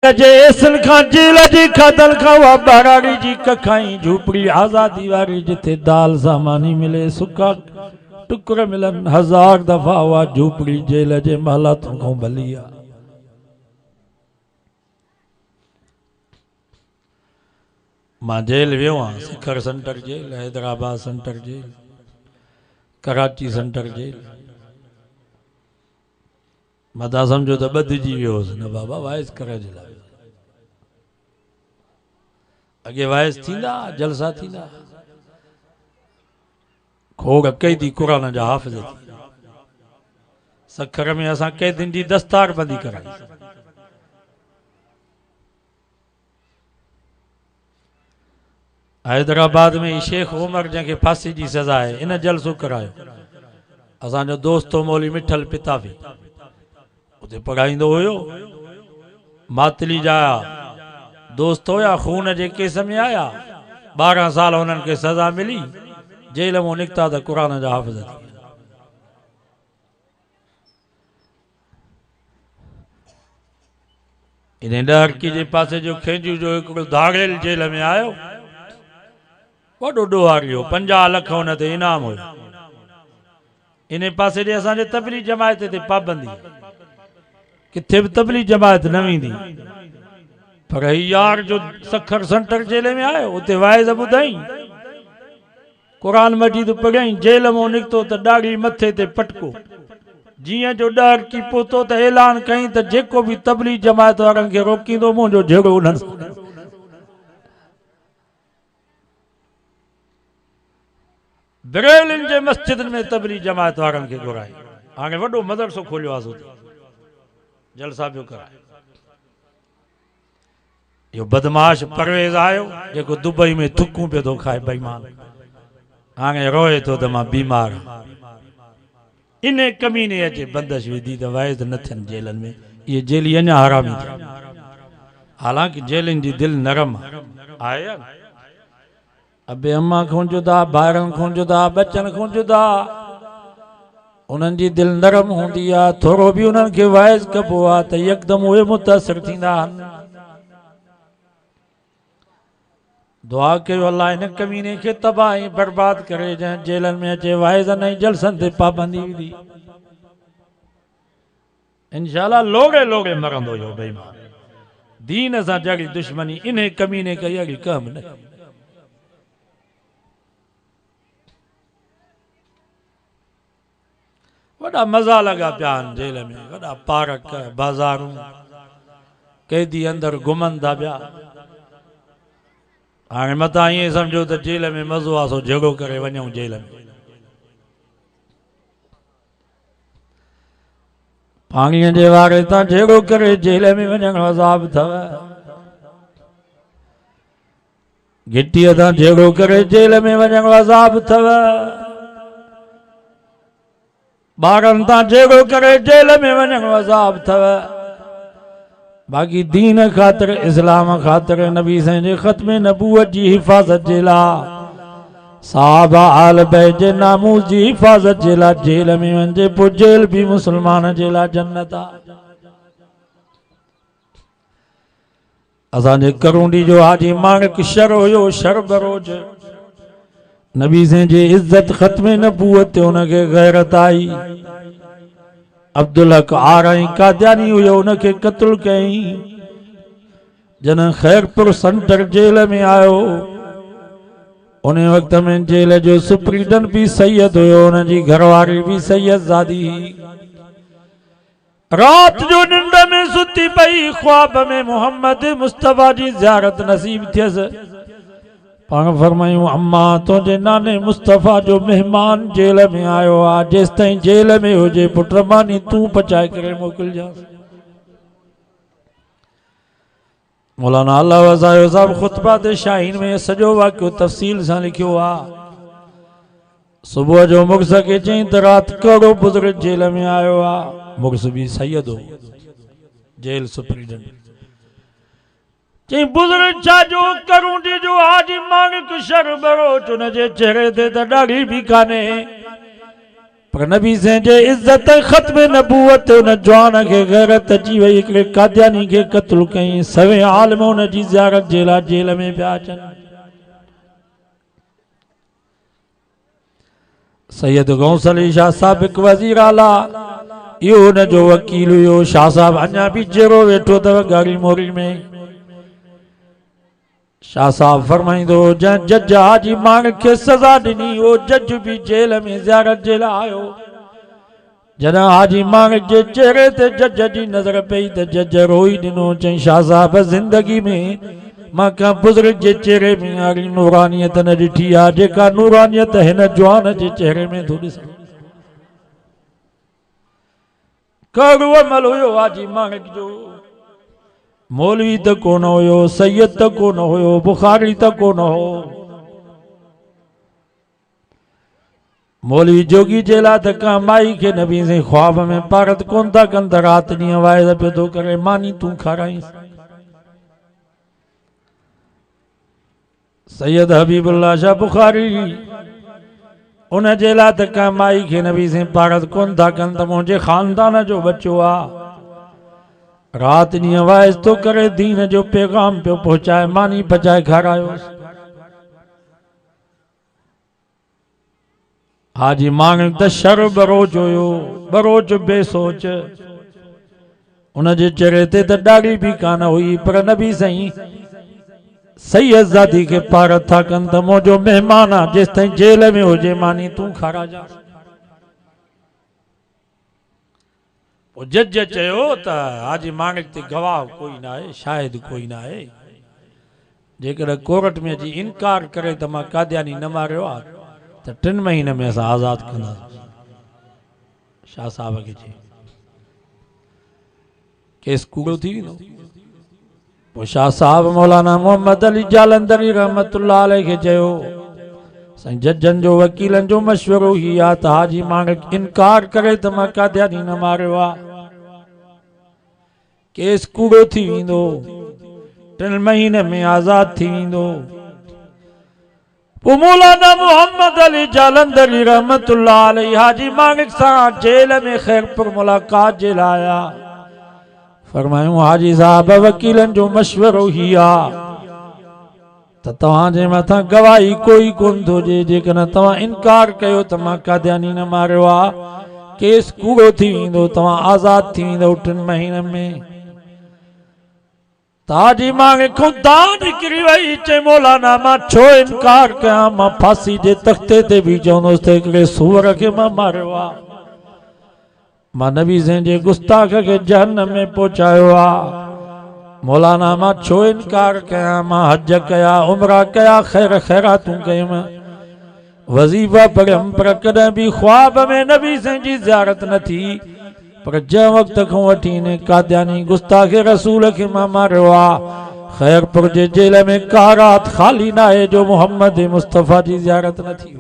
Jason खां jail जी खाधल खावा बाराड़ी जी कखाई झूपड़ी आजादी वारी जिथे दाल सामानी मिले सुका टुकर मिलन हजार दफा हुआ झूपड़ी जेल जे महलातुन खां भली आ। मां जेल वियो आहियां, Sukkur central jail, Hyderabad central jail, Karachi central jail. मता समझो तो बदजी वियो हुउसि न बाबा वाइस करे जे लाइ। अगे वाइस थींदा जलसा थींदा, खोड़ कैदी कुरान जा हाफ़िज़ थी। सखर में असां कैदिन जी दस्तार बंदी कराई। हैदराबाद में शेख उमर जंहिंखे फांसी जी सज़ा है इन जलसो करायो। असांजो दोस्त मौली मिठल पितावी उते पढ़ाईंदो हुयो। मातली जा दोस्त हुया, खून जे केस में आया, 12 साल उन्हनि खे सज़ा मिली, जेल में निकिता त कुरान जा हाफ़िज़ थी। इन डहरकी जे पासे जो खेजू जो हिकिड़ो धाड़ेल जेल में आयो, वॾो ॾोहारियो, 50 लख हुन ते इनाम हुयो। इन पासे जे असांजे तबलीग जमायत ते पाबंदी, किथे भी तबलीग जमायत न वेंदी। पर यार जो सखर सेंटर जेल में आयो, उते वाइज़ ॿुधाई, कुरान मजीद पढ़ियई, जेल में निकितो त ॾाढ़ी मथे ते पटको। जियां जो डर की पहुतो त ऐलान कई त जेको भी तबलीग जमायत वारनि खे रोकींदो मुंहिंजो झगड़ो उन्हनि सां। बरेलिन जे मस्जिद में तबलीग जमायत वारनि खे घुराई। हाणे वॾो मदरसो खोलियो आहे, जलसा पियो कराए। यो बदमाश परवेज़ आयो जेको दुबई में थुकूं पियो थो खाए बेईमान, हाणे रोए थो त मां बीमार आहियां। इन कमीने अचे बंदिश विधी त वाइज़ न थियनि जेलनि में। ये जेली अञा हरामी थियनि, हालांकि जेलनि जी दिलि नरम आहे। अबे अम्मा खां जुदा, ॿारनि खां जुदा, बचनि खां जुदा, उन्हनि जी दिलि नरम हूंदी आहे। थोरो बि उन्हनि खे वाइज़ कबो आहे त यकदम उहे मुतासिर थींदा आहिनि। दुआ कयो अल्लाह इन कमीने खे तबाह ऐं बर्बाद करे, जंहिं जेलनि में अचे वाइज़नि ऐं जलसनि ते पाबंदी विधी। इंशाअल्लाह लोड़े लोड़े मरंदो यो बेईमान। दीन सां जड़ी दुश्मनी इन कमीने कई अहिड़ी कम न। वॾा मज़ा लॻा पिया आहिनि जेल में, वॾा पार्क, बाज़ारूं, कैदी अंदर घुमनि था पिया। हाणे मतां ईअं सम्झो त जेल में मज़ो आहे सो झगड़ो करे वञूं जेल में। पाणीअ जे वारे तां झगड़ो करे जेल में वञण अज़ाब अथव। गिटीअ तां झगड़ो करे जेल में वञण अज़ाब अथव। ॿारनि तां झगड़ो करे जेल में वञण अज़ाब अथव। बाक़ी दीन ख़ातिर, इस्लाम ख़ातिर, नबी साईं जे ख़त्मे नबूवत जी हिफ़ाज़त जे लाइ, साहबा आल बैत जे नामूस जी हिफ़ाज़त जे लाइ जेल में वञे, पोइ जेल भी मुसलमान जे लाइ जन्नत आहे। असांजे करूंडी जो हाजी माणिक शर हुयो, शर बरोज। नबी साईं जे इज़्ज़त ख़त्मे नबूवत ते उनखे गैरत आई। अब्दुल हक आरई कादियानी हुयो, उनखे क़त्ल कयईं। जन खैरपुर सेंटर जेल में आयो, उन वक्त में जेल जो सुप्रीडेंट भी सैयद हुयो, उन जी घरवारी भी सैयद ज़ादी। रात जो निंड में सुती पई, ख्वाब में मोहम्मद मुस्तफा जी ज़ियारत नसीब थियसि। पाण फरमायूं, अम्मा तुंहिंजे नाने मुस्तफा जो मेहमान जेल में आयो आहे, जेसि ताईं जेल में हुजे पुट मानी तूं पचाए करे मोकिलिजांसि। मौलाना अल्लाह वज़ायो साहब ख़ुतबा ते शाहीन में सॼो वाक़ियो तफ़सील सां लिखियो आहे। सुबुह जो मुग़्स खे चई त राति कहिड़ो बुज़ुर्ग जेल में आयो आहे। मुग़्स बि सैयद हो, जेल सुप्रीडेंट। चई बुज़ुर्ग छा जो करूंडी जो हाजी माणिक शर बरोच, उन जे चेहरे ते त ॾाढ़ी बि कान्हे। पर नबी से जे इज्जत ख़त्म नबूवत उन जवान के गैरत अची वई, हिकिड़े कादियानी के क़त्ल कई, सवे आलम उन जी ज़ियारत जे लाइ जेल में पिया अचनि। सैयद गौस अली शाह साबिक़ वज़ीर आला इहो हुन जो वकील हुयो। शाह साहब अञा बि जहिड़ो वेठो अथव गाड़ी मोरी में। शाह साहब फरमाईंदो, जंहिं जज हाजी माण्हू खे सज़ा ॾिनी उहो जज बि जेल में ज़ियारत जे लाइ आयो। जॾहिं हाजी माण्हू जे चेहरे ते जज जी नज़र पई त जज रोई ॾिनो, चई शाह साहब ज़िंदगी में मां का बुज़ुर्ग जे चेहरे में अहिड़ी नूरानियत न ॾिठी आहे जेका नूरानियत हिन जवान जे चेहरे में थो ॾिसां। कहिड़ो अमल हुयो हाजी माणिक जो। मौलवी त कोन हुयो, सैयद त कोन हुयो, बुखारी त कोन हो। मौलवी जोगी जे लाइ त का माई खे नबी से ख्वाब में पारत कोन था कनि त राति ॾींहुं वाइद पियो थो करे, मानी तूं खाराईंसि। सैयद हबीबुल्लाह शाह बुखारी उन जे लाइ त का माई खे नबी से पारत कोन था कनि त मुंहिंजे ख़ानदान जो बच्चो आहे, राति ॾींहुं वाइस थो करे, दीन जो पैगाम पियो पहुचाए, मानी पचाए खारायोसि। हाजी माण्हू त शर बरोज हुयो, बरोज बेसोच। उन जे चेहरे ते त ॾाढ़ी बि कान हुई, पर नबी साईं सैयद ज़ादी खे पारत था कनि त मुंहिंजो महिमान आहे, जेसि ताईं जेल में हुजे मानी तूं खाराजा। जज चयो त हाजी माणिक ते गवाह कोई न आहे, शाहिद कोई न आहे। जेकॾहिं कोर्ट में अची इनकार करे त मां कादियानी न मारियो आहे त 3 महीने में असां आज़ाद कंदासीं। शाह साहब खे चई केस कूड़ो थी वेंदो। पोइ शाह साहब मौलाना मोहम्मद अली जालंधरी रहमतुल्लाह अलैह खे चयो, साईं जजनि जो वकीलनि जो मशवरो ही आहे त हाजी माणिक इनकार करे त मां कादियानी न मारियो आहे, केस कूड़ो थी वेंदो, 3 महीने में आज़ाद थी वेंदो। पोइ मौलाना मोहम्मद अली जालंधरी रहमतुल्लाह अलैह हाजी माणिक सां जेल में खैरपुर मुलाकात जे लाइ आया। फरमायूं हाजी साहब वकीलनि जो मशवरो ही आहे त तव्हांजे मथां गवाही कोई कोन थो ॾिए, जेकॾहिं तव्हां इनकार कयो त मां कादियानी न मारियो आहे, केस कूड़ो थी वेंदो, तव्हां आज़ाद थी वेंदो 3 महीने में। ताजी मांगे को दान निकरी वही, चे मौलाना मां छो इनकार कयां, मां फांसी जे तख्ते ते भी चवंदुसि त हिकिड़े सूअर खे मां मारियो आहे, मां नबी साईं जे गुस्ताख खे जहन्नम में पहुचायो आहे। मौलाना मां छो इनकार कयां, मां हज कया, उमरा कया, खैर खैरातूं कयुमि, वज़ीफ़ा पढ़ियमि, पर कॾहिं बि ख्वाब में नबी साईं जी ज़ियारत न थी। पर जंहिं वक़्त खां वठी इन कादियानी गुस्ताख रसूल खे मां मारियो आहे, खैरपुर जे जेल में का रात ख़ाली न आहे जो मोहम्मद मुस्तफ़ा जी ज़ियारत न थी।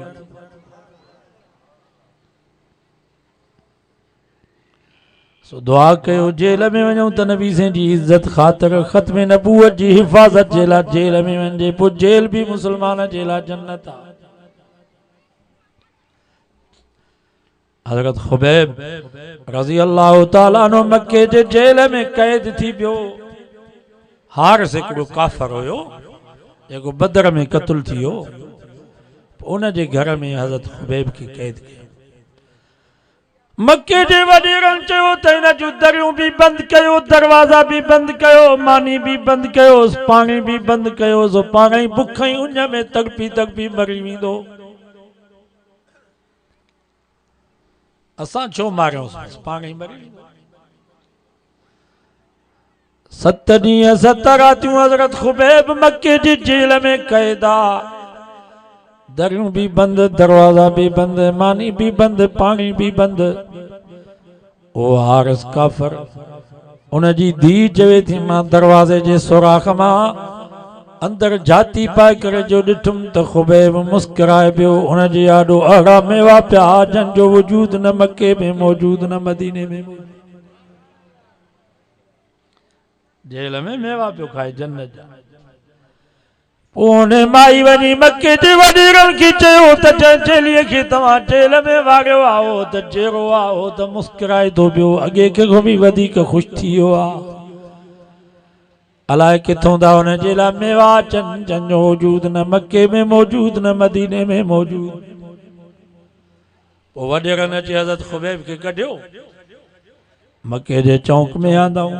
सो दुआ कयो जेल में वञूं त नबी साईं जी इज़्ज़त ख़ातिर ख़त्म नबूवत जी हिफ़ाज़त जे लाइ जेल में वञे, पोइ जेल भी मुसलमान जे लाइ जन्नत आहे। हज़रत खुबैब रज़ी अल्लाह ताला अन्हु मक्के जे जेल में कैद थी पियो। हारिस हिकिड़ो काफ़िर हुयो जेको बदर में क़त्ल थी वियो, उन जे घर में हज़रत खुबैब खे कैद कयो। मक्के जे वॾेरनि चयो त हिन जूं दरियूं बि बंदि कयो, दरवाज़ा बि बंदि कयो, मानी बि बंदि कयो, पाणी बि बंदि कयो, सो पाण ई बुख ई उञ में तड़पी तड़पी मरी वेंदो। असां छो मारियोसीं, पाण ई मरी वेंदो। 7 ॾींहं 7 रातियूं हज़रत खुबैब मक्के जी जेल में कैद आहे। दरियूं भी बंद, दरवाजा भी बंद, मानी भी बंद, पानी भी बंद। ओ हारिस काफिर उन जी धी चवे थी, मां दरवाजे जे सुराख मां अंदर जाती पाए करे जो ॾिठुम त खुबैब मुस्कुराए पियो। उन जे आॾो अहिड़ा मेवा पिया जन जो वजूद न मक्के में मौजूद न मदीने में। जेल में मेवा पियो खाए जन्नत जा। उन्हें माई वनी मक्के जे वडीरन की चयो त चेलीअ खे तव्हां जेल में वारियो आओ त जेरो आओ त मुस्कुराए थो पियो, अॻे के घुमी वधीक ख़ुशि थी वियो आहे। अलाए किथों था हुन जे लाइ मेवा अचनि जंहिंजो मौजूद न मक्के में मौजूद न मदीने में मौजूद। पोइ वॾेरनि अची हज़रत ख़ुबैब खे कढियो, मक्के जे चौक में आंदाऊं।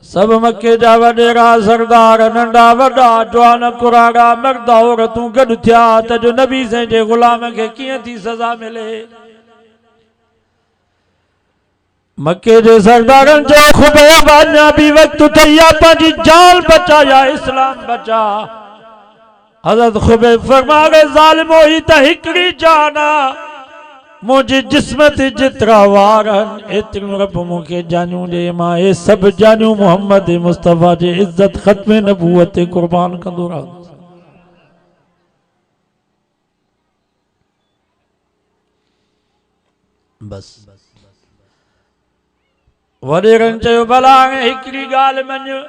सब मक्के जा वडेरा सरदार नंढा वॾा जवान कुराड़ा मर्द औरतूं गॾु थिया त जो नबी साईं जे ग़ुलाम खे कीअं थी सज़ा मिले। मक्के जे सरदारनि जो ख़ुबैब अञा बि वक़्तु थई आहे, पंहिंजी जान बचा या इस्लाम बचा। हज़रत ख़ुबैब फरमाए ज़ालिमो ही त हिकिड़ी जान आहे, मुझे जिस्म ते जेतिरा वार आहिनि एतिरियूं रब मूंखे जानियूं ॾे, मां हे सभु जानियूं मोहम्मद मुस्तफ़ा जे इज़त ख़त्म नबूवत ते क़ुर्बान कंदो रहंदुसि। बस वॾेरनि चयो भला हाणे हिकिड़ी ॻाल्हि मञ,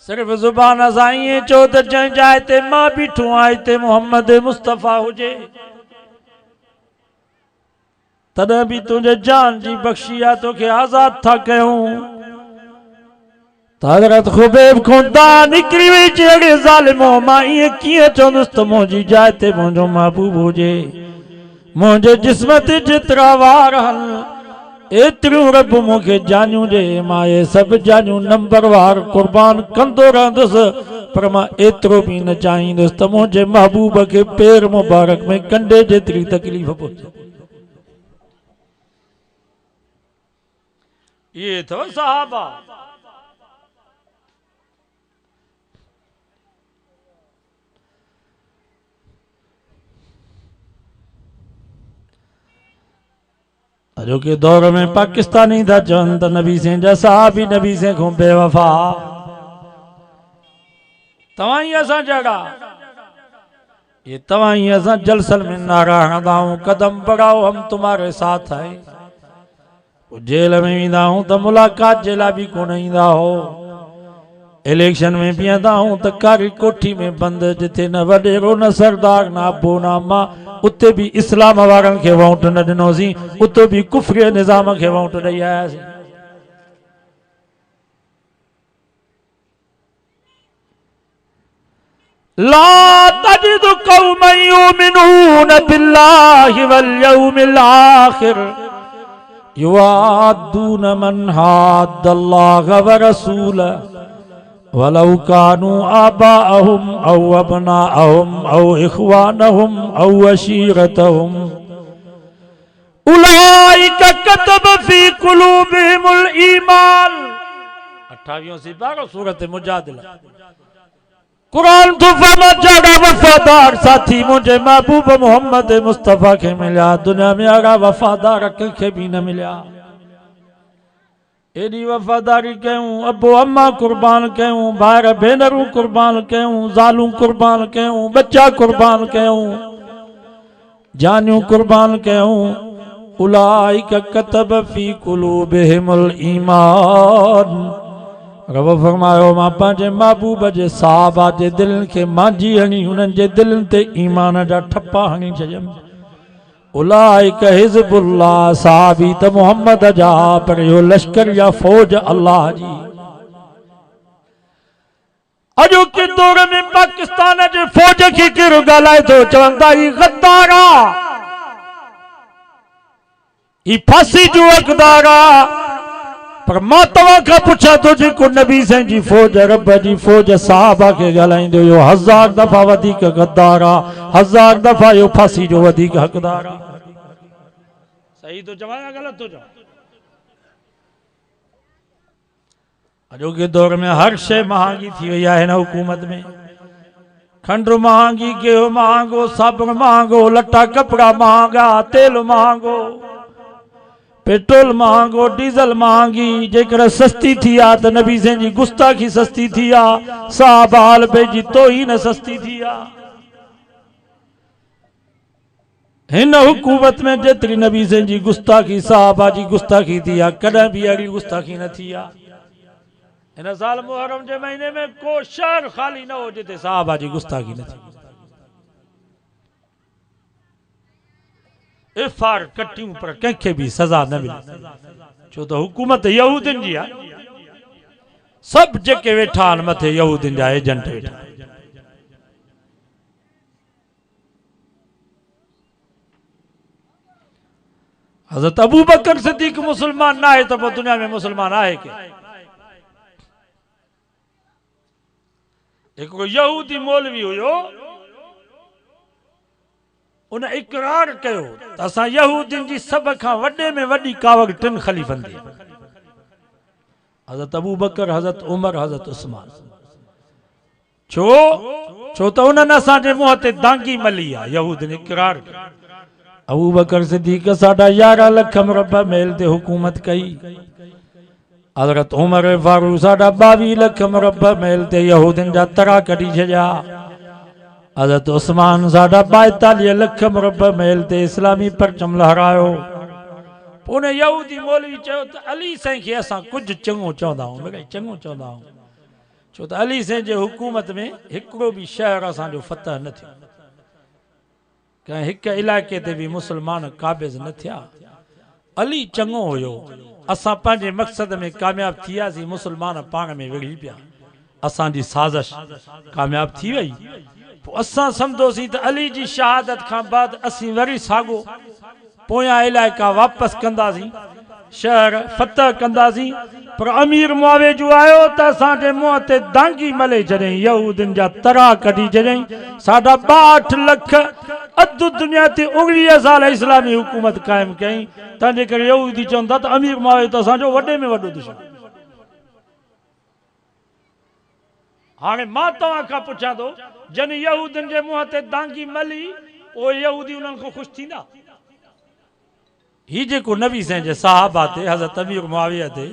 सिर्फ़ ज़ुबान सां ईअं चओ त जंहिं जाइ ते मां बीठो आहियां हिते मोहम्मद मुस्तफ़ा हुजे, तॾहिं बि तुंहिंजे जान जी बख़्शी आहे, तोखे आज़ाद था कयूं। त हज़रत ख़ुबैब खां दाह निकिरी वई, चई ज़ालिमो मां ईअं कीअं चवंदुसि त मुंहिंजी जाइ ते मुंहिंजो महबूब हुजे, मुंहिंजे जिस्म ते जेतिरा वार आहिनि एतिरियूं रब मूंखे जानियूं ॾे, मां हे सभु जानियूं नंबरवार क़ुर्बान कंदो रहंदुसि, पर मां एतिरो बि न चाहींदुसि त मुंहिंजे महबूब खे पेर मुबारक में कंडे जेतिरी तकलीफ़ पहुचे। ये तो सहाबा। अजो के दौर में पाकिस्तानी था चवनि त नबी साईं जा सहाबी नबी साईं खां बेवफा। तव्हां ही असां जड़ा, ये तव्हां ही असां जलसल में नारा हणंदा आहियूं, कदम बढ़ाओ हम तुम्हारे साथ है। जेल में वेंदा आहियूं त मुलाक़ात जे लाइ बि कोन ईंदा हो, इलेक्शन में बीहंदा आहियूं त कारी कोठी में बंदि, जिथे न वॾेरो न सरदार न अबो न अम्मा, उते बि इस्लाम वारनि खे वोट न ॾिनोसीं, उते बि कुफ्र निज़ाम खे वोट ॾेई आयासीं। ला तजिदु कौमन युमिनून बिल्लाहि वल यौमिल आखिर युआद्दून मन हाद्दल्लाह व रसूलहु वलौ कानू आबाअहुम औ अबनाअहुम औ इख्वानहुम औ अशीरतहुम उलाइक कतब फी कुलूबिहिमुल ईमान। 28 सिपारो सूरत मुजादिला। कुरान तो फरमा जाड़ा वफादार साथी मुझे महबूब मोहम्मद मुस्तफ़ा के मिलिया, दुनिया में अड़ा वफादार कंहिंखे भी न मिलिया। एडी वफादारी कयूं, अबो अम्मा कुर्बान कयूं, भाइर भेनरूं कुर्बान कयूं, ज़ालूं कुर्बान कयूं, बच्चा कुर्बान कयूं, जानियूं कुर्बान कयूं। उलाइक कतब फी कुलूबिहिमुल ईमान। रब फरमायो मां पंहिंजे महबूब जे सहाबा जे दिलनि खे मांझी हणी हुननि जे दिलनि ते ईमान जा ठप्पा हणी छॾियमि। उलाइक हिज़्बुल्लाह, सहाबी त मोहम्मद जा, पर इहो लश्कर या फौज अल्लाह जी। अॼोके दौर में पाकिस्तान जे फौज खे कहिड़ो ॻाल्हाए थो, चवंदा ही गद्दार आ, ही फांसी जो हक़दार आ। पर मां तव्हां खां पुछां थो, जेको नबी साईं जी फौज, रब जी फौज सहाबा खे ॻाल्हाईंदो, इहो 1000 दफ़ा वधीक गद्दार आ, 1000 दफ़ा इहो फांसी जो वधीक हक़दार आ। सही तो चवां या ग़लत तो चवां? अॼोके दौर में हर शइ महांगी थी वई आहे हिन हुकूमत में। खंड महांगी, गेहूं महांगो, साबुण महांगो, लटा कपड़ा महांगा, तेल महांगो, पेट्रोल महंगो, डीजल महंगी। जेकर सस्ती थी आ त नबी साईं जी गुस्ताखी सस्ती थी आ, साहबा हाल जी तौहीन सस्ती थी आ। हिन हुकूमत में जेतरी नबी साईं जी गुस्ताखी, साहबा जी गुस्ताखी थी आ, कॾहिं भी अहिड़ी गुस्ताखी न थी आ। इन साल मुहर्रम जे महीने में को शहर खाली न हो जिते साहबा जी गुस्ताखी न थी। एफआर कटियूं पर कंहिंखे भी सज़ा न मिली, छो तो हुकूमत यहूदिन जी आहे। सब जेके वेठा आहिनि मथे यहूदिन जा एजेंट वेठा। हज़रत अबू बकर सिद्दीक़ मुसलमान ना है तो पोइ दुनिया में मुसलमान आहे के? हिकिड़ो यहूदी मौलवी हुयो, उन इकरार कयो त असां यहूदिन जी सब खां वॾे में वॾी कावड़ टिन ख़लीफ़नि दी, हज़रत अबू बकर, हज़रत उमर, हज़रत उस्मान। छो त उन्हनि असांजे मुंहं ते दांगी मली आहे। यहूदिन इकरार कयो। अबू बकर सिद्दीक़ साडा 11 लख मुरबा मेल ते हुकूमत कई। हज़रत उमर फारूक साडा 22 लख मुरबा मेल ते यहूदिन जा तरा कढी छॾिया। हज़रत उस्मान साडा 42 लख मुरबा मेल ते इस्लामी परचम लहरायो। उन यहूदी मौलवी चयो त अली साईं खे असां कुछ चङो चवंदा आहियूं, चङो चवंदा आहियूं, छो त अली साईं जे हुकूमत में हिकिड़ो भी शहर असांजो फतह न थियो, कंहिं हिक इलाइक़े ते भी मुसलमान काबिज़ न थिया। अली चङो हुयो, असां पंहिंजे मक़सद में कामयाब थियासीं, मुसलमान पाण में विढ़ी पिया, असांजी साज़िश कामयाब थी वई। पोइ असां सम्झोसीं त अली जी शहादत खां बाद असीं वरी साॻो पोयां इलाइक़ा वापस कंदासीं, शहर फतह कंदासीं। पर अमीर मुआविया जो आयो त असांजे मुंहं ते दांगी मले छॾियईं, यहूदिन जा तरा कढी छॾियईं। साडा 62 लख अधु दुनिया ते 19 साल इस्लामी हुकूमत कायम कयईं। तंहिंजे करे यहूदी चवंदा त अमीर मुआविया त असांजो वॾे में वॾो दुश्मन। हाणे मां तव्हां खां पुछां थो, जन यहूदिन जे मुंहं ते दांगी मली, पोइ यहूदी उन्हनि खां ख़ुशि थींदा? ही जेको नबी साईं जे सहाबा ते, हज़रत अमीर मुआविया ते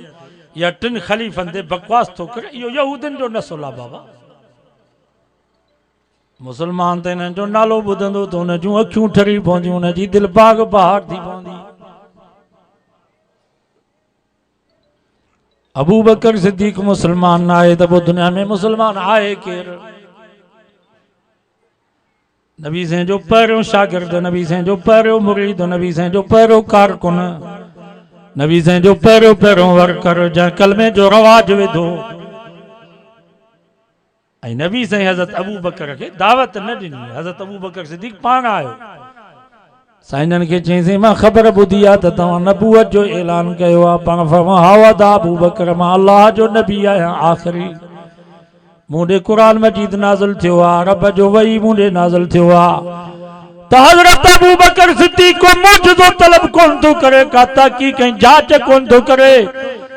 या टिन ख़लीफ़नि ते बकवास थो करे, इहो यहूदिन जो नसुल आहे बाबा। मुसलमान त हिननि जो नालो ॿुधंदो त हुन जूं अखियूं ठरी पवंदियूं, हुनजी दिलि बाग बहार थी पवंदी। अबू बकर सिद्दीक़ मुसलमान न आहे त पोइ दुनिया में मुसलमान आहे केरु? नबी साईं जो पहिरियों शागिर्द, नबी साईं जो पहिरियों मुरीद, नबी साईं जो पहिरियों कारकुन, नबी साईं जो पहिरियों वर्कर, जंहिं कलमे जो रवाज विधो। ऐं नबी साईं हज़रत अबू बकर खे दावत न ॾिनी, हज़रत अबू बकर सिद्दीक़ पाण आयो। साईंनि खे चईंसीं मां ख़बर ॿुधी आहे त तव्हां नबूअत जो ऐलान कयो आहे, पाण फरमा हावदा अबू बकर, मां अल्लाह जो नबी आहियां आख़िरी। मूंॾे क़ुरान मजीद नाज़िल थियो आहे, रब जो वही मूंॾे नाज़िल थियो आहे त हज़रत अबू बकर सिद्दीक़ को मुजज़ो तलब कोन थो करे, का तहक़ीक़ ऐं जांच कोन थो करे।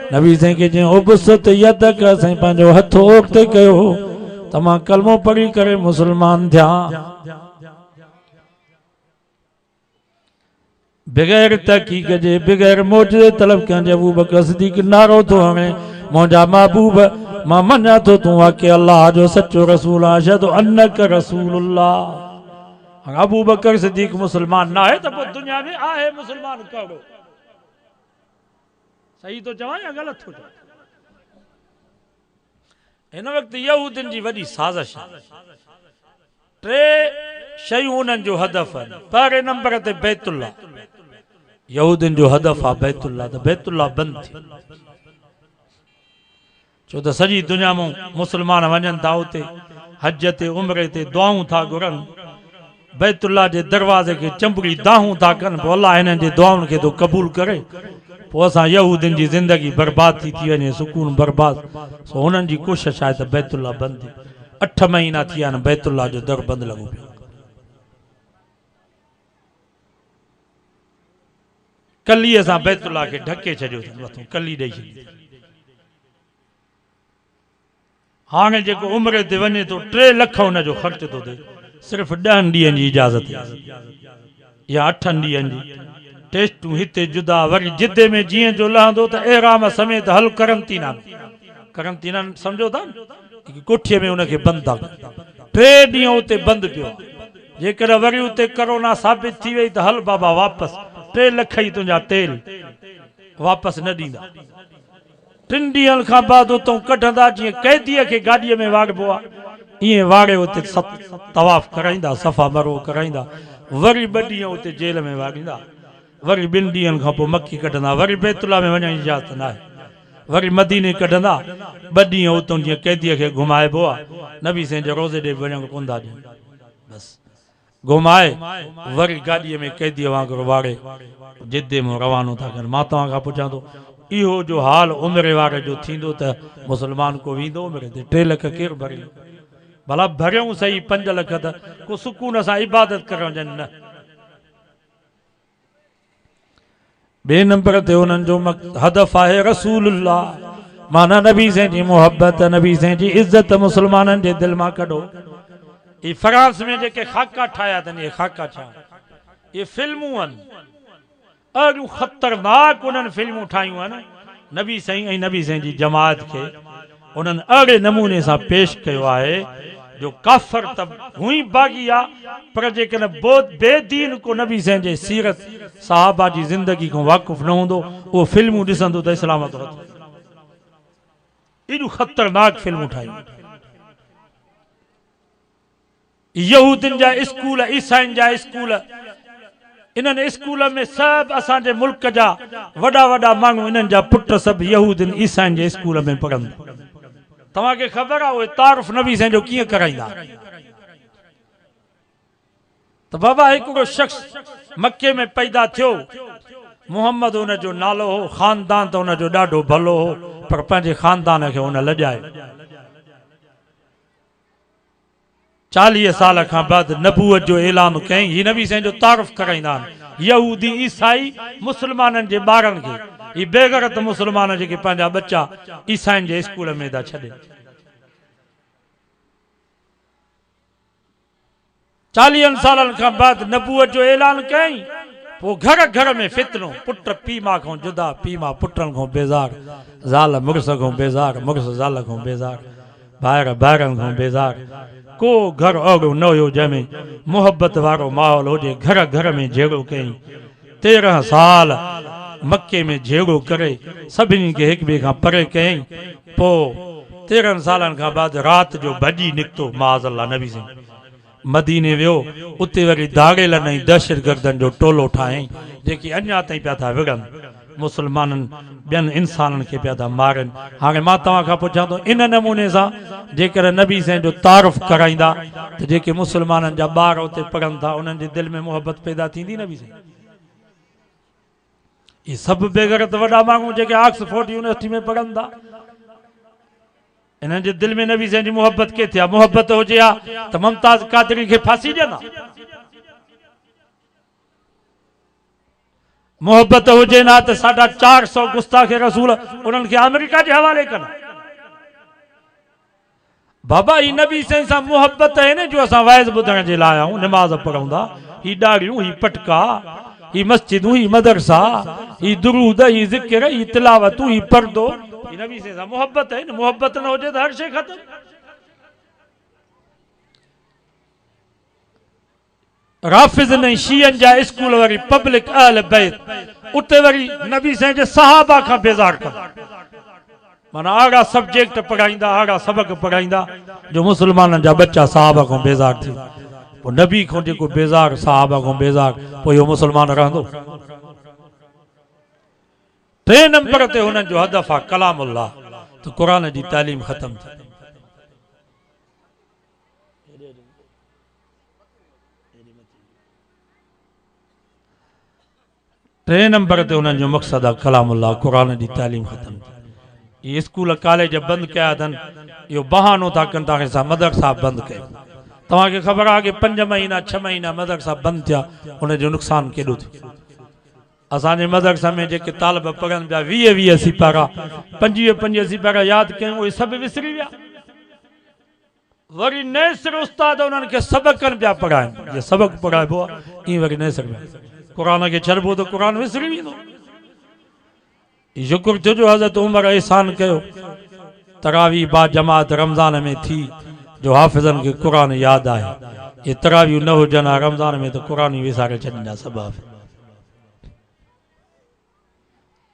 नबी साईं खे चई उबसत यदक, साईं पंहिंजो हथ ओॻिते कयो त मां कलमो पढ़ी करे मुसलमान थिया। बग़ैर तहक़ीक़ जे, बग़ैर मुजज़े तलब कंहिंजे अबू बकर सिद्दीक़ नारो थो हणे, मुंहिंजा महबूब मां मञा थो तूं वाक़ई अल्लाह जो सचो रसूल आहे, अशहदु अन्नक रसूलुल्लाह। अबू बकर सिद्दीक़ मुसलमान ना है तो दुनिया में आहे मुसलमान कौड़ो? सही तो चवां या गलत थो चवां? इन वक्त यहूदिन जी वॾी साज़िश आहे। टे शयूं उन्हनि जो हदफ़ आहिनि। पहिरें नंबर ते बैतुल्ला, यहूदिन जो हदफ़ आहे बैतुल्ला, त बैतुल्ला बंदि थी। छो त सॼी दुनिया में मुसलमान वञनि था उते हज ते उम्रे ते दुआऊं था घुरनि, बैतुल्ला जे दरवाज़े के चंबड़ी दाहूं था कनि, पोइ अल्लाह हिननि जे दुआउनि खे तो क़बूल करे। पोइ असां यहूदिन जी ज़िंदगी बर्बाद थी वञे, सुकून बर्बाद। सो हुननि जी कोशिशि आहे त बैतुल्ला बंदि थिए। 8 महीना थी विया आहिनि बैतुल्ला जो दर बंदि लॻो पियो। कली असां बैतुल्ला खे ढके छॾियो अथनि, कली ॾेई छॾी। हाणे जेको उम्रे ते वञे तो 3 लख हुनजो ख़र्च थो थिए, सिर्फ़ 10 ॾींहंनि जी इजाज़त या 8 ॾींहंनि जी। टेस्टूं हिते जुदा, वरी जिद्दे में जीअं जो लहंदो त एहराम समेत हल करंतीना। करंतीना सम्झो था, कोठीअ में हुनखे बंदि था कनि। 3 ॾींहं उते बंदि पियो। जेकर वरी उते कोरोना साबित थी वई त हल बाबा वापसि, 3 लख ई तुंहिंजा तेल वापसि न ॾींदा। 3 ॾींहंनि खां बाद उतां कढंदा जीअं कैदीअ खे गाॾीअ में वाड़बो आहे ईअं वाड़े उते तवाफ़ कराईंदा सफ़ा मरो कराईंदा वरी 2 ॾींहं उते जेल में वाड़ींदा वरी 2 ॾींहंनि खां पोइ मक्की कढंदा वरी बैतुल्ला में वञण जी इजाज़त न आहे वरी मदीने कढंदा 2 ॾींहं उतां जीअं कैदीअ खे घुमाइबो आहे नबी साईं जे रोज़े ॾे वञण कोन था ॾियनि बसि घुमाए वरी गाॾीअ में कैदीअ वांगुरु वाड़े जिद्दे में रवानो था कनि मां तव्हां खां पुछां थो इहो जो हाल उमिरि वारे जो थींदो त मुस्लमान को वेंदो उमिरि ते 3 लख केरु भरे भला भरियूं सही 5 लख त को सुकून सां इबादत करण ॼण न ॿिए नंबर ते उन्हनि जो हदफ़ आहे रसूलुल्लाह माना नबी साईं जी मोहब्बत नबी साईं जी इज़त मुस्लमाननि जे दिलि मां कढो ये फ्रांस में जेके खाका ठाया अथनि ये खाका छा ये फिल्मूं आहिनि अहिड़ियूं ख़तरनाक उन्हनि फिल्मूं ठाहियूं आहिनि नबी साईं ऐं नबी साईं जी जमात खे उन्हनि अहिड़े नमूने सां पेश कयो आहे जो काफ़र त हुई बाग़ी आहे पर जेकॾहिं बेदीन को नबी साईं जे सीरत साहबा जी ज़िंदगी खां वाक़ुफ़ न हूंदो उहो फिल्मूं ॾिसंदो त इस्लाम तो एॾियूं ख़तरनाक फिल्मूं ठाहियूं यहूदिन जा स्कूल ईसाइन जा स्कूल इन्हनि स्कूल में सभु असांजे मुल्क जा वॾा वॾा माण्हू इन्हनि जा पुट सभु यहूदिन ईसाइन जे स्कूल में पढ़नि तव्हांखे ख़बर आहे उहे तारुफ़ नबी साईं जो कीअं कराईंदा त बाबा हिकिड़ो शख़्स मके में पैदा थियो मोहम्मद हुन जो नालो हो ख़ानदान त हुन जो ॾाढो भलो हो पर पंहिंजे ख़ानदान खे हुन लॼायो 40 साल खां बाद नबूअत जो ऐलान कयईं ही नबी साईं जो तारुफ़ कराईंदा आहिनि यहूदी ईसाई मुस्लमाननि जे ॿारनि खे ही बेगरत मुस्लमान जेके पंहिंजा बच्चा ईसाइन जे स्कूल में था छॾनि 40 सालनि खां बाद नबूअत जो ऐलान कयईं पोइ घर घर में फितनो पुट पीउ माउ खां जुदा पीउ माउ पुटनि खां बेज़ार ज़ाल मुड़ुस खां बेज़ार मुड़ुस ज़ाल खां बेज़ार ॿाहिर ॿाहिरनि खां बेज़ार को घर अहिड़ो न हुयो जंहिंमें मोहब्बत वारो माहौल हुजे घर घर में जहिड़ो कयईं 13 साल मके में जहिड़ो करे सभिनी खे हिक ॿिए खां परे कयईं पोइ 13 सालनि खां बाद राति जो भॼी निकितो माज़अल्लाह नबी साईं मदीने वियो उते वरी दाग़ेलन ऐं दहशतगर्दनि जो टोलो ठाहियईं जेके अञा ताईं पिया था विढ़नि मुस्लमाननि ॿियनि इंसाननि खे पिया था मारनि हाणे मां तव्हां खां पुछां थो इन नमूने सां जेकर नबी साईं जो तारुफ़ कराईंदा त जेके मुस्लमाननि जा ॿार उते पढ़नि था उन्हनि जे दिलि में मोहब्बत पैदा थींदी नबी साईं ये सब बेगरत वॾा माण्हू जेके ऑक्सफोर्ड यूनिवर्सिटी में पढ़नि था इन्हनि जे दिलि में नबी साईं जी मोहब्बत के थिया मोहब्बत हुजे हा त मुमताज़ कादरी खे फांसी ॾियनि मोहब्बत हुजे ना त 450 गुस्ताखे रसूल उन्हनि खे अमेरिका जे हवाले कनि बाबा ही नबी साईं सां मोहब्बत आहे न जो असां वाइज़ ॿुधण जे लाइ आहियूं निमाज़ पढ़ूं था ही ॾाढ़ियूं ही पटका ही मस्जिदूं ही मदरसा ही दुरूद ही ज़िक्र ही तिलावतूं ही पर्दो ही नबी साईं सां मोहब्बत आहे न मोहब्बत न हुजे त हर शइ ख़तम राफिज़ ने शीयन जा स्कूल वरी पब्लिक अहल बैत उते वरी नबी साईं जे सहाबा खां बेज़ार कर माना अहिड़ा सब्जेक्ट पढ़ाईंदा अहिड़ा सबक पढ़ाईंदा जो मुस्लमाननि जा बच्चा सहाबा खां बेज़ार थी पोइ नबी खां जेको बेज़ार सहाबा खां बेज़ार पोइ इहो मुस्लमान रहंदो 3 नंबर ते हुननि जो हदफ़ आहे कलामुल्लाह त क़ुर जी तालीम ख़तम थी 3 नंबर ते उन्हनि जो मक़सद आहे कलामुल्लाह क़ुर जी तालीम ख़तम थी ये स्कूल कॉलेज बंदि कया अथनि इहो बहानो था कनि था असां मदरसा बंदि कयूं तव्हांखे ख़बर आहे कि 5 महीना 6 महीना मदरसा बंदि थिया उनजो नुक़सानु केॾो थियो असांजे मदरसा में जेके तालिब पढ़नि पिया 20 सिपारा 25 सिपारा यादि कयूं उहे सभु विसरी विया वरी नेसर उस्ताद उन्हनि खे सबक़नि पिया पढ़ाइनि जे सबक़ पढ़ाइबो आहे ईअं वरी नेसर पिया क़ुर खे छॾिबो त क़ुर विसरी वेंदो शुक्र थियो जो हज़रत उमर एहसान कयो तरावी बा जमात रमज़ान में थी जो हाफ़िज़नि खे क़ुर यादि आहे ये तरावियूं न हुजनि रमज़ान में त क़ुर विसारे छॾींदा सभु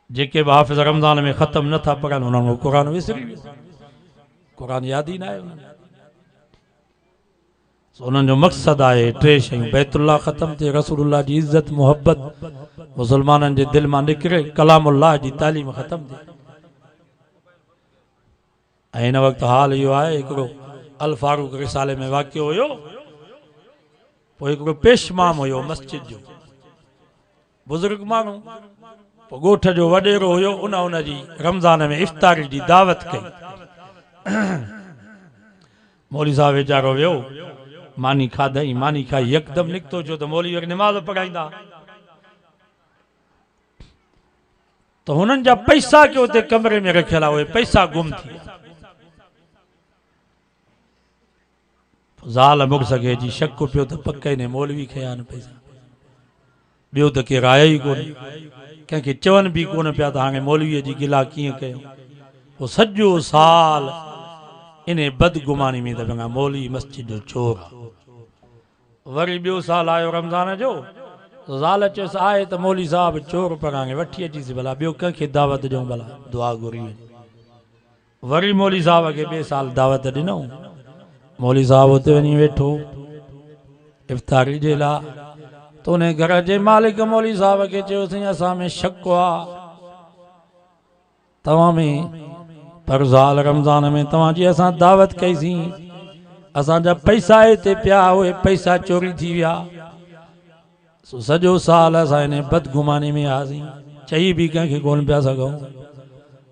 जेके बि हाफ़िज़ रमज़ान में ख़त्म नथा पढ़नि उन्हनि को क़ुर विसरी वियो, क़ुर यादि ई न आहे उन्हनि। उन्हनि जो मक़सदु आहे टे शयूं, बैतुल्लाह ख़त्म थिए, रसूलुल्लाह जी इज़त मुहबत मुसलमाननि जे दिलि मां निकिरे, कलामुल्लाह जी तालीम ख़त्म थिए। ऐं हिन वक़्तु हाल इहो आहे, हिकिड़ो अल फारूक रिसाले में वाक़ियो हुयो, पोइ हिकिड़ो पेशमाम हुयो मस्जिद जो, बुज़ुर्ग माण्हू, पोइ ॻोठ जो वॾेरो हुयो, उन जी रमज़ान में इफ़्तारी जी दावत कई। मौली साहब वीचारो वियो, मानी खाधई, मानी खाई यकदम निकितो, छो त मौली वरी निमाज़ पढ़ाईंदा, तो हुननि जा पैसा के उते कमरे में रखियल आहे, उहे पैसा गुम थी विया। ज़ाल मुड़ुस खे जी शक पियो त पक ने मौलवी खया आहिनि पैसा, ॿियो त केरु आयो ई कोन्हे, कंहिंखे चवनि बि कोन पिया त हाणे मौलवीअ जी गिला कीअं कयूं। पोइ सॼो साल इन बदगुमानी में त चङा मौलवी मस्जिद जो चोर आहे। वरी ॿियो साल आयो रमज़ान जो, ज़ाल चयोसि आहे त मौली साहब चोर, पर हाणे वठी अचीसि भला, ॿियो कंहिंखे दावत ॾियूं भला, दुआ घुरी वञे। वरी मौली साहब खे ॿिए साल दावत ॾिनऊं, मौली साहब उते वञी वेठो इफ़्तारी जे लाइ, तो उन घर जे मालिक मौली साहब खे चयोसीं असां में शक आहे तव्हां में, पर ज़ाल रमज़ान में तव्हांजी असां दावत कईसीं, असांजा पैसा हिते पिया, उहे पैसा चोरी थी विया, सॼो साल असां हिन बदगुमानी में आयासीं, चई बि कंहिंखे कोन पिया सघूं,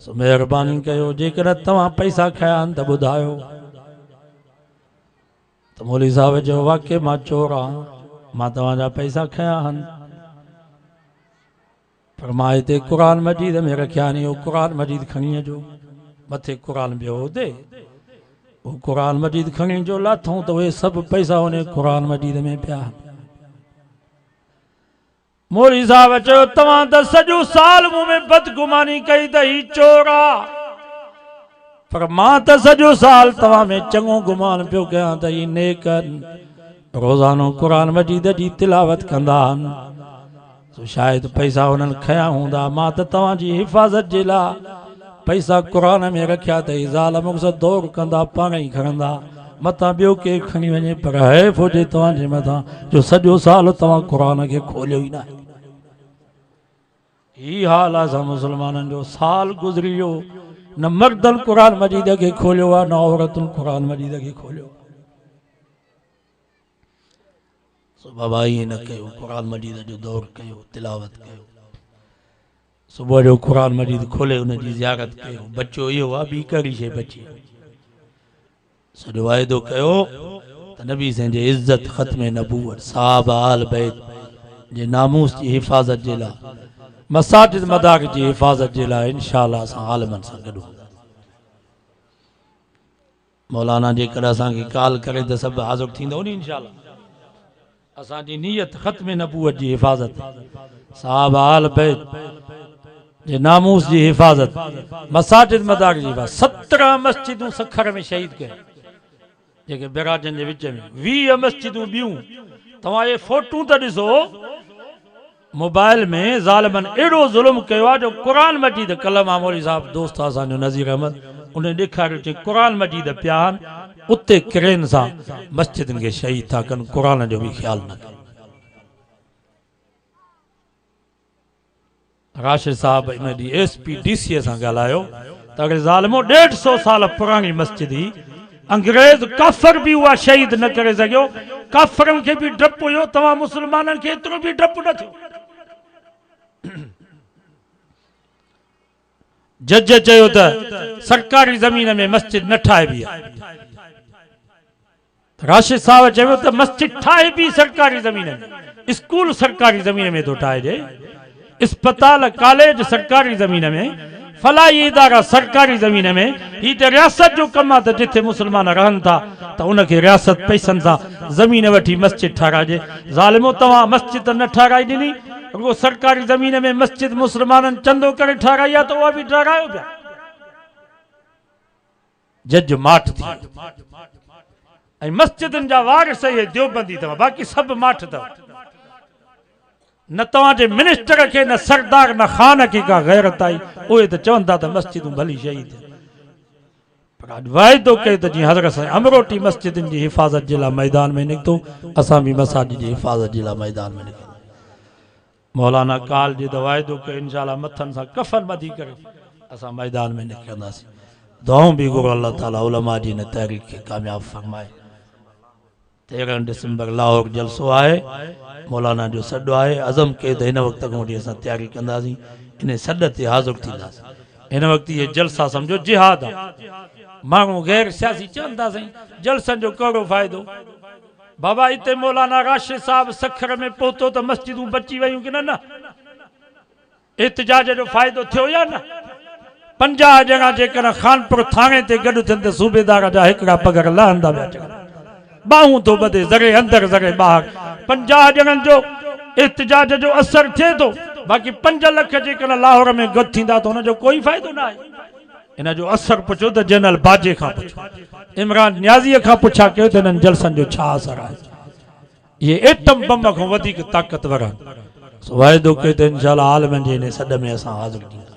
सो महिरबानी कयो, जेकर तव्हां पैसा खया आहिनि त ॿुधायो। त मौली साहब चयो वाक़ई मां चोर आहियां, मां तव्हांजा पैसा खया आहिनि, पर मां हिते क़ुर मजीद में रखिया आहिनि, इहो क़ुर मजीद खणी अचो। मथे क़ुर पियो हुते, उहो क़ुर मजीद खणी अचो, लाथऊं त उहे सभु पैसा उन क़ुर मजीद में पिया। मौली साहब चयो तव्हां त सॼो साल मूं में बदगुमानी कई त ही चोर आहे, पर मां त सॼो साल तव्हां में चङो गुमान पियो कयां त ही नेक रोज़ानो क़ुर मजीद जी तिलावत कंदा आहिनि, तो शायदि पैसा उन्हनि खया हूंदा, मां त तव्हांजी हिफ़ाज़त जे लाइ पैसा क़ुर में रखिया त ही ज़ाल मुड़ुस दौड़ कंदा, पाण ई खणंदा, मथां ॿियो केरु खणी वञे, पर हैफ़ हुजे तव्हांजे मथां जो सॼो साल तव्हां क़ुर खे खोलियो ई न आहे। ही हाल आहे असां मुस्लमाननि जो, साल गुज़री वियो, न मर्दनि क़ुर मजीद खे खोलियो आहे, न औरतुनि क़ुर मजीद खे खोलियो। बाबा ईअं न कयो, क़ुर मजीद जो दौर कयो, तिलावत कयो, सुबुह जो क़ुर मजीद खोले उनजी ज़ियारत कयो। बचो इहो आहे, ॿी कहिड़ी शइ बची, सॼो वाइदो कयो त नबी साईं जे इज़त ख़त्म नबूवत, साहब आल बैत जे नामूस जी हिफ़ाज़त जे लाइ, मसाजिद मदार जी हिफ़ाज़त जे लाइ इंशाअल्लाह असां आलमनि सां गॾु। मौलाना जेकर असांखे कॉल करे त सभु हाज़िर थींदो नी इंशाअल्लाह। असांजी नियत ख़त्म नबूवत जी हिफ़ाज़त, साहब आल बैत जे नामूस जी हिफ़ाज़त, मसाजिद मदार जी हिफ़ाज़त। 17 मस्जिदूं सखर में शहीद कयो, जेके बिराजन जे विच में 20 मस्जिदूं ॿियूं। तव्हां ये फोटू त ॾिसो, मोबाइल में ज़ालिमनि अहिड़ो ज़ुल्म कयो आहे जो क़ुर मजीद, कल मौली साहब दोस्त असांजो नज़ीर अहमद, उन ॾेखारियो चई क़ुर मजीद पिया आहिनि, उते क्रेन सां मस्जिदनि खे शहीद था कनि, क़ुर जो बि ख़्यालु न कनि। राशिद साहब इन ॾींहुं SP DC सां ॻाल्हायो त अगरि ज़ालिमो 150 साल पुरानी मस्जिद ही, अंग्रेज़ काफ़र बि उहा शहीद न करे सघियो, काफ़रनि खे बि डपु हुयो, तव्हां मुस्लमाननि खे एतिरो बि डपु न थियो। जज चयो त सरकारी ज़मीन में मस्जिद न ठाहिबी आहे, राशिद साहब चयो त मस्जिद ठाहे बि सरकारी ज़मीन में, स्कूल सरकारी ज़मीन में थो ठाहिजे, अस्पताल कॉलेज सरकारी ज़मीन में, फलाई इदारा सरकारी ज़मीन में। ही त रियासत जो कमु आहे त जिथे मुस्लमान रहनि था त उनखे रियासत पैसनि सां ज़मीन वठी मस्जिद ठाराइजे। ज़ालिमो तव्हां मस्जिद न ठाराई ॾिनी, रुगो सरकारी ज़मीन में मस्जिद मुस्लमाननि चंदो करे ठाराई आहे त उहा बि ठारायो पिया। जज माठ थी, ऐं मस्जिदनि जा वारिस इहे देवबंदी अथव, बाक़ी सभु माठ अथव। न तव्हांजे मिनिस्टर खे न सरदार न ख़ान खे का गैरत आई उहे त चवंदा त मस्जिदूं भली शहीद पर वाइदो कयो त जीअं हज़रत साईं अमरोटी मस्जिदनि जी हिफ़ाज़त जे लाइ मैदान में निकितो असां बि मसाजिद जी हिफ़ाज़त जे लाइ मैदान में निकितो मौलाना काल जी त वाइदो कयो इंशाअल्लाह मथनि सां कफ़न ॿधी करे असां मैदान में निकिरंदासीं दुआऊं बि घुरो अल्लाह ताला उलमा जी हिन तहरीक खे कामयाब फरमाए 13 डिसंबर लाहौर जलसो आहे मौलाना जो सॾु आहे अज़म कयो त हिन वक़्त खां वठी असां तयारी कंदासीं इन सॾ ते हाज़िर थींदासीं हिन वक़्त इहे जलसा सम्झो जिहाद आहे माण्हू गैर सियासी चवंदा साईं जलसनि जो कहिड़ो फ़ाइदो बाबा हिते मौलाना राशिद साहब सखर में पहुतो त मस्जिदूं बची वयूं कि न एहतिजाज जो फ़ाइदो थियो या न 50 ॼणा जेकर खानपुर थाणे ते गॾु थियनि त सूबेदार जा हिकिड़ा पघर लहंदा पिया चवनि बाहूं तो बधे ज़रे अंदर ज़रे ॿाहिरि 50 ॼणनि जो एहतिजाज जो असर थिए थो बाक़ी 5 लख जेकर लाहौर में गॾु थींदा त हुनजो कोई फ़ाइदो न आहे इन जो असर पुछो त जनरल बाजे खां पुछो इमरान न्याज़ीअ खां पुछा कयो त हिननि जलसनि जो छा असर आहे ये एटम बम खां वधीक ताक़तवर आहिनि वाइदो कयो त इंशाअल्लाह आलमनि जे हिन सॾ में असां हाज़िर थींदा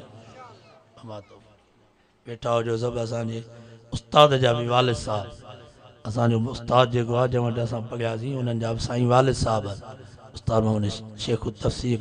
वेठा हुजो सभु असांजे उस्ताद जा बि वालिद साहब असांजो उस्ताद जेको आहे जंहिं वटि असां पढ़ियासीं उन्हनि जा बि साईं वालिद साहब उस्ताद मोहम्मद शेख तफ़सीर